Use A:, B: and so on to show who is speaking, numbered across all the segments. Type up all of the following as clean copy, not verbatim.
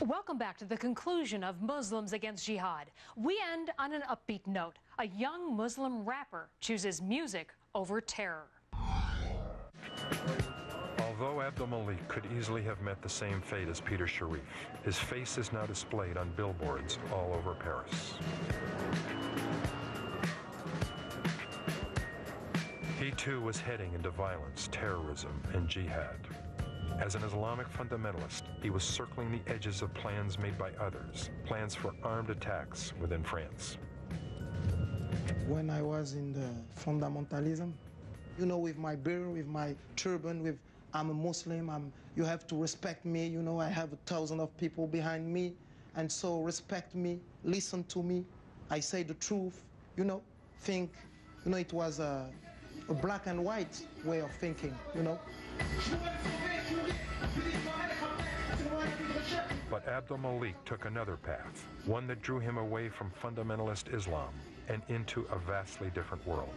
A: Welcome back to the conclusion of Muslims Against Jihad. We end on an upbeat note. A young Muslim rapper chooses music over terror.
B: Although Abdul Malik could easily have met the same fate as Peter Sharif, his face is now displayed on billboards all over Paris. He too was heading into violence, terrorism, and jihad. As an Islamic fundamentalist, he was circling the edges of plans made by others, plans for armed attacks within France.
C: When I was in the fundamentalism, you know, with my beard, with my turban, I'm a Muslim, you have to respect me, you know, I have 1,000 of people behind me, and so respect me, listen to me, I say the truth, you know, think, you know, it was a black and white way of thinking, you know.
B: But Abdul Malik took another path, one that drew him away from fundamentalist Islam and into a vastly different world.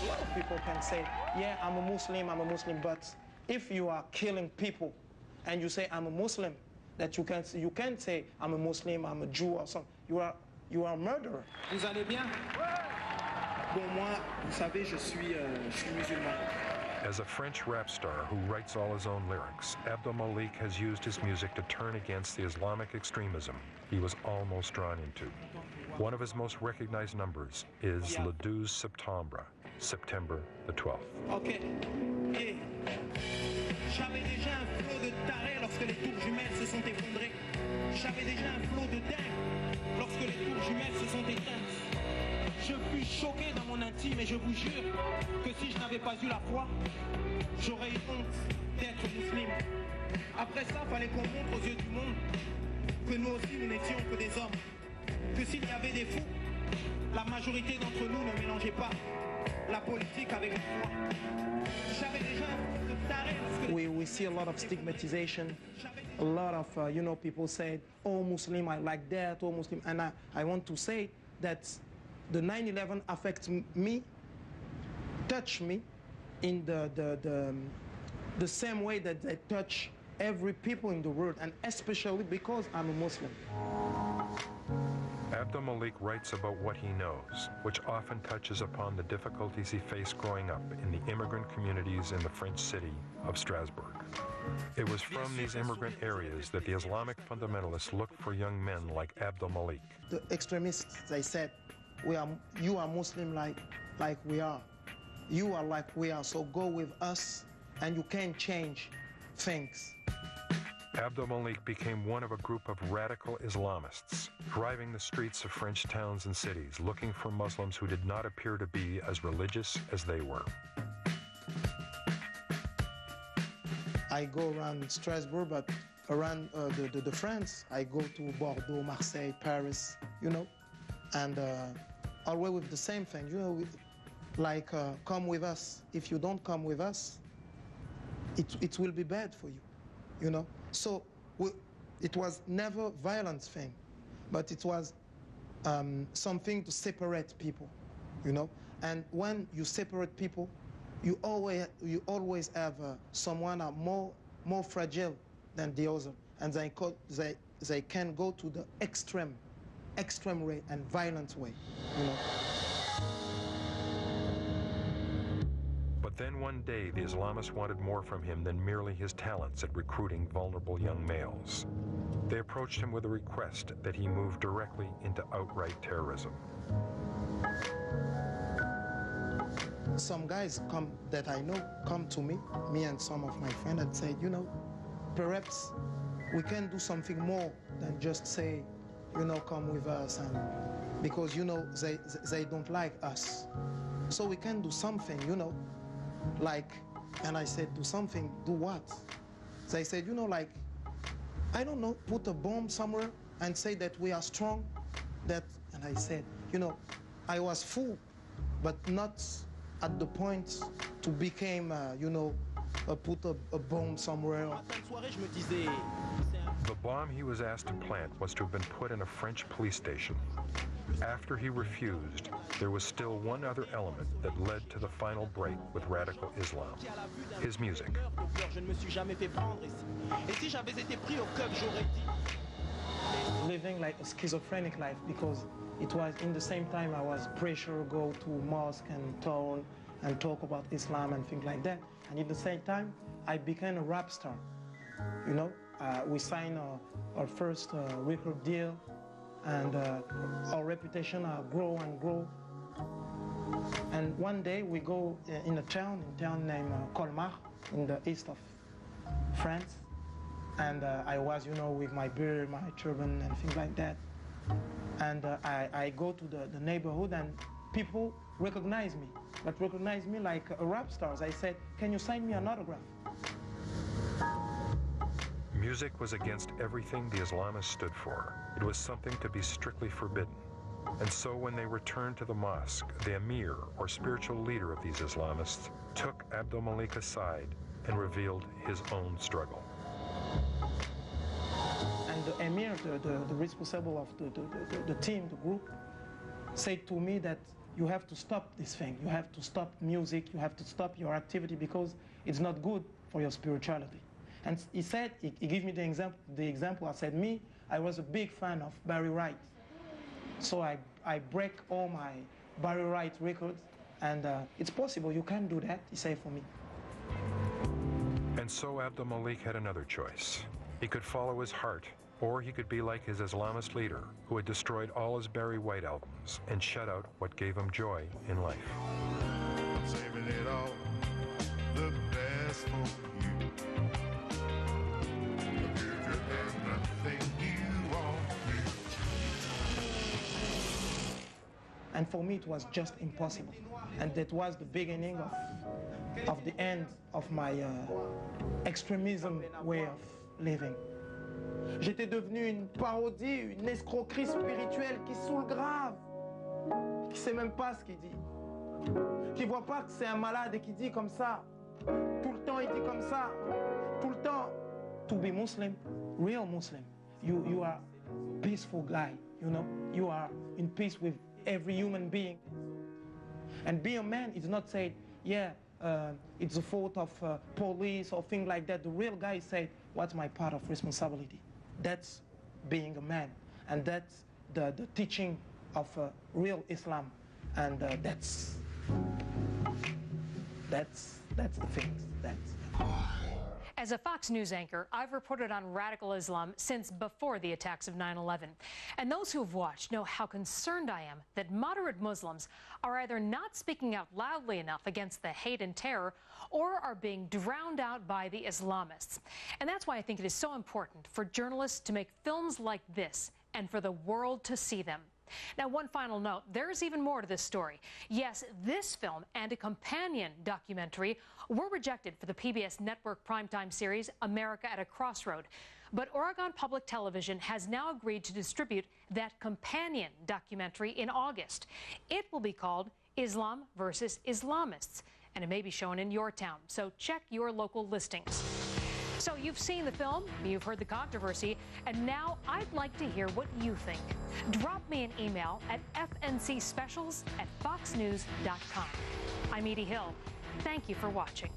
C: A lot of people can say, yeah, I'm a Muslim, but if you are killing people and you say I'm a Muslim, that you can't say I'm a Muslim, I'm a Jew or something. You are a murderer.
D: Vous allez bien? Bon, moi, vous savez, je suis musulman.
B: As a French rap star who writes all his own lyrics, Abdul Malik has used his music to turn against the Islamic extremism he was almost drawn into. One of his most recognized numbers is Le 12 Septembre, September the 12th.
D: Ok. Et j'avais déjà un flot de tarés lorsque les tours jumelles se sont effondrées. J'avais déjà un flot de dingues lorsque les tours jumelles se sont éteintes. Je fus choqué dans mon intime et je vous jure que si je n'avais pas eu la foi, j'aurais eu honte d'être musulman. Après ça, fallait qu'on montre aux yeux du monde que nous aussi nous n'étions que des hommes. Que s'il y avait des fous, la majorité d'entre nous ne mélangeait pas la politique avec la foi. J'avais déjà un de taré.
C: We see a lot of stigmatization. A lot of, you know, people say, oh, Muslim, I like that, oh, Muslim. And I want to say that the 9/11 affects me, touch me in the same way that they touch every people in the world, and especially because I'm a Muslim.
B: Abdul Malik writes about what he knows, which often touches upon the difficulties he faced growing up in the immigrant communities in the French city of Strasbourg. It was from these immigrant areas that the Islamic fundamentalists looked for young men like Abdul Malik.
C: The extremists, they said, you are Muslim like we are. You are like we are, so go with us and you can change things.
B: Abdul Malik became one of a group of radical Islamists, driving the streets of French towns and cities, looking for Muslims who did not appear to be as religious as they were.
C: I go around Strasbourg, but around the France, I go to Bordeaux, Marseille, Paris, you know, and always with the same thing, you know, like come with us. If you don't come with us, it will be bad for you, you know. So it was never violence thing, but it was something to separate people, you know. And when you separate people, you always have someone more fragile than the other, and they can go to the extreme way and violent way, you know.
B: But then one day, the Islamists wanted more from him than merely his talents at recruiting vulnerable young males. They approached him with a request that he move directly into outright terrorism.
C: Some guys that I know come to me and some of my friends, and say, you know, perhaps we can do something more than just say, you know, come with us, and because, you know, they don't like us. So we can do something, you know, like, and I said, do something, do what? They said, you know, like, I don't know, put a bomb somewhere and say that we are strong, and I said, you know, I was fooled, but not at the point to become, you know, put a bomb somewhere.
B: The bomb he was asked to plant was to have been put in a French police station. After he refused, there was still one other element that led to the final break with radical Islam: his music.
C: Living like a schizophrenic life, because it was in the same time I was pressure to go to mosque and town and talk about Islam and things like that. And at the same time, I became a rap star. You know, we signed our first record deal, and our reputation grow and grow. And one day we go in a town named Colmar, in the east of France. And I was, you know, with my beard, my turban, and things like that. And I go to the neighborhood, and people recognize me, but recognize me like a rap star. I said, "Can you sign me an autograph?"
B: Music was against everything the Islamists stood for. It was something to be strictly forbidden. And so when they returned to the mosque, the emir, or spiritual leader of these Islamists, took Abdul Malik aside and revealed his own struggle.
C: And the emir, the responsible of the team, the group, said to me that you have to stop this thing. You have to stop music. You have to stop your activity, because it's not good for your spirituality. And he said, he gave me the example. I said, I was a big fan of Barry Wright. So I break all my Barry Wright records, and it's possible, you can do that, he said for me.
B: And so Abdul Malik had another choice. He could follow his heart, or he could be like his Islamist leader, who had destroyed all his Barry White albums and shut out what gave him joy in life.
E: I'm saving it all, the best for you. If you have nothing you want me.
C: And for me, it was just impossible. And that was the beginning of the end of my extremism way of living.
F: J'étais devenu une parodie, une escroquerie spirituelle qui saoule grave, qui sait même pas ce qu'il dit, qui voit pas que c'est un malade et qui dit comme ça, tout le temps il dit comme ça, tout le temps.
C: To be Muslim, real Muslim, you are a peaceful guy, you know, you are in peace with every human being. And being a man is not saying, yeah, it's the fault of police or things like that. The real guy say, what's my part of responsibility? That's being a man, and that's the teaching of real Islam, and that's the thing.
A: As a Fox News anchor, I've reported on radical Islam since before the attacks of 9/11. And those who have watched know how concerned I am that moderate Muslims are either not speaking out loudly enough against the hate and terror, or are being drowned out by the Islamists. And that's why I think it is so important for journalists to make films like this and for the world to see them. Now, one final note, there's even more to this story. Yes, this film and a companion documentary were rejected for the PBS network primetime series America at a Crossroad. But Oregon Public Television has now agreed to distribute that companion documentary in August. It will be called Islam versus Islamists, and it may be shown in your town, so check your local listings. So you've seen the film, you've heard the controversy, and now I'd like to hear what you think. Drop me an email at fncspecials@foxnews.com. I'm Edie Hill. Thank you for watching.